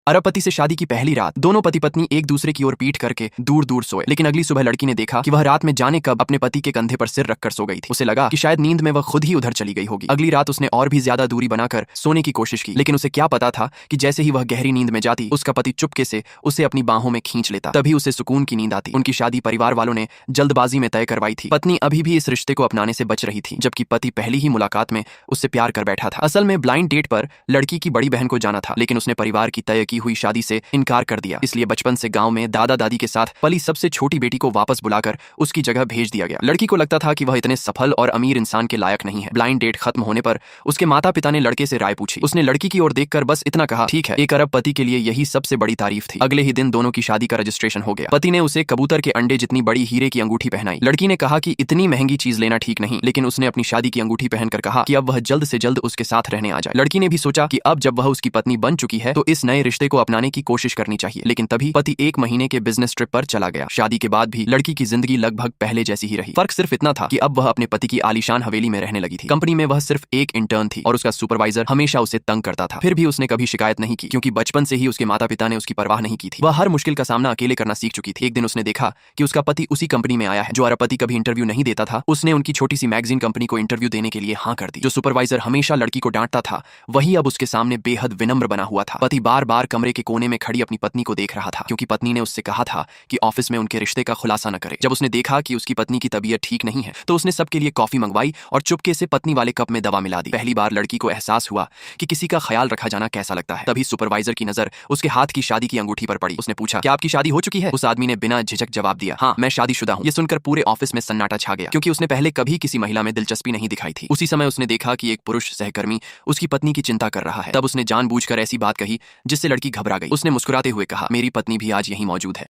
अरब पति से शादी की पहली रात दोनों पति पत्नी एक दूसरे की ओर पीठ करके दूर दूर सोए, लेकिन अगली सुबह लड़की ने देखा कि वह रात में जाने कब अपने पति के कंधे पर सिर रखकर सो गई थी। उसे लगा कि शायद नींद में वह खुद ही उधर चली गई होगी। अगली रात उसने और भी ज्यादा दूरी बनाकर सोने की कोशिश की, लेकिन उसे क्या पता था कि जैसे ही वह गहरी नींद में जाती उसका पति चुपके से उसे अपनी बाहों में खींच लेता। तभी उसे सुकून की नींद आती। उनकी शादी परिवार वालों ने जल्दबाजी में तय करवाई थी। पत्नी अभी भी इस रिश्ते को अपनाने से बच रही थी, जबकि पति पहली ही मुलाकात में उससे प्यार कर बैठा था। असल में ब्लाइंड डेट पर लड़की की बड़ी बहन को जाना था, लेकिन उसने परिवार की तय की हुई शादी से इनकार कर दिया। इसलिए बचपन से गांव में दादा दादी के साथ पली सबसे छोटी बेटी को वापस बुलाकर उसकी जगह भेज दिया गया। लड़की को लगता था कि वह इतने सफल और अमीर इंसान के लायक नहीं है। ब्लाइंड डेट खत्म होने पर उसके माता पिता ने लड़के से राय पूछी। उसने लड़की की ओर देखकर बस इतना कहा, ठीक है। एक अरब पति के लिए यही सबसे बड़ी तारीफ थी। अगले ही दिन दोनों की शादी का रजिस्ट्रेशन हो गया। पति ने उसे कबूतर के अंडे जितनी बड़ी हीरे की अंगूठी पहनाई। लड़की ने कहा कि इतनी महंगी चीज लेना ठीक नहीं, लेकिन उसने अपनी शादी की अंगूठी पहनकर कहा कि अब वह जल्द से जल्द उसके साथ रहने आ जाए। लड़की ने भी सोचा कि अब जब वह उसकी पत्नी बन चुकी है तो इस नए रिश्ते को अपनाने की कोशिश करनी चाहिए। लेकिन तभी पति एक महीने के बिजनेस ट्रिप पर चला गया। शादी के बाद भी लड़की की जिंदगी लगभग पहले जैसी ही रही। फर्क सिर्फ इतना था कि अब वह अपने पति की आलीशान हवेली में रहने लगी थी। कंपनी में वह सिर्फ एक इंटर्न थी और उसका सुपरवाइजर हमेशा उसे तंग करता था। फिर भी उसने कभी शिकायत नहीं की, क्योंकि बचपन से ही उसके माता पिता ने उसकी परवाह नहीं की थी। वह हर मुश्किल का सामना अकेले करना सीख चुकी थी। एक दिन उसने देखा कि उसका पति उसी कंपनी में आया है जो अरबपति कभी इंटरव्यू नहीं देता था। उसने उनकी छोटी सी मैगजीन कंपनी को इंटरव्यू देने के लिए हाँ कर दी। जो सुपरवाइजर हमेशा लड़की को डांटता था वही अब उसके सामने बेहद विनम्र बना हुआ था। पति बार बार कमरे के कोने में खड़ी अपनी पत्नी को देख रहा था, क्योंकि पत्नी ने उससे कहा था कि ऑफिस में उनके रिश्ते का खुलासा न करे। जब उसने देखा कि उसकी पत्नी की तबीयत ठीक नहीं है तो उसने सबके लिए कॉफी मंगवाई और चुपके से पत्नी वाले कप में दवा मिला दी। पहली बार लड़की को एहसास हुआ कि किसी का ख्याल रखा जाना कैसा लगता है। तभी सुपरवाइजर की नजर उसके हाथ की शादी की अंगूठी पर पड़ी। उसने पूछा, क्या आपकी शादी हो चुकी है? उस आदमी ने बिना झिझक जवाब दिया, हाँ मैं शादीशुदा हूँ। ये सुनकर पूरे ऑफिस में सन्नाटा छा गया, क्योंकि उसने पहले कभी किसी महिला में दिलचस्पी नहीं दिखाई थी। उसी समय उसने देखा कि एक पुरुष सहकर्मी उसकी पत्नी की चिंता कर रहा है। तब उसने जानबूझकर ऐसी बात कही जिससे लड़की घबरा गई। उसने मुस्कुराते हुए कहा, मेरी पत्नी भी आज यहीं मौजूद है।